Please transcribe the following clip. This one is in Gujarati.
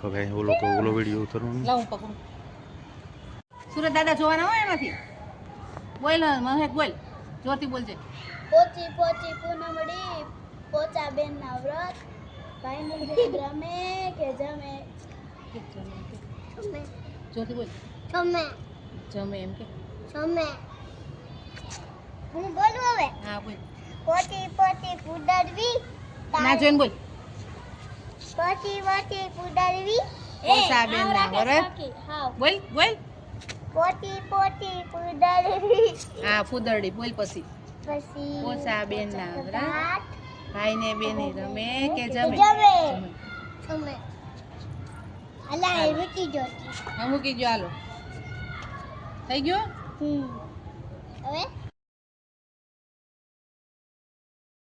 હવે ઓલો વિડીયો ઉતરવાનો લાવ હું પકડું. સુરત દાદા જોવાના હોય એમાંથી. બોલ મહેક બોલ, જોરથી બોલજે. પોચી પોચી પૂનમડી પોચા બેન ના વ્રત ભાઈની બેન રમે કે જમે જમે જોરથી બોલ. જમે જમે એમ કે. જમે હું બોલું હવે. હા બોલ. પોચી પોચી કુદરવી ના જોઈને બોલ. પોચી પોચી કુદરવી પોચા બેન ના વ્રત. બોલ બોલ. પોચી પોચી કુદરવી હા ફુદરડી બોલ પછી. પછી પોચા બેન ના વ્રત ભાઈ ને બેની રમે કે જમે. જમે જમે. જમે અલા એ મૂકી જોતી હા મૂકી ગયો હાલો. થઈ ગયો. હવે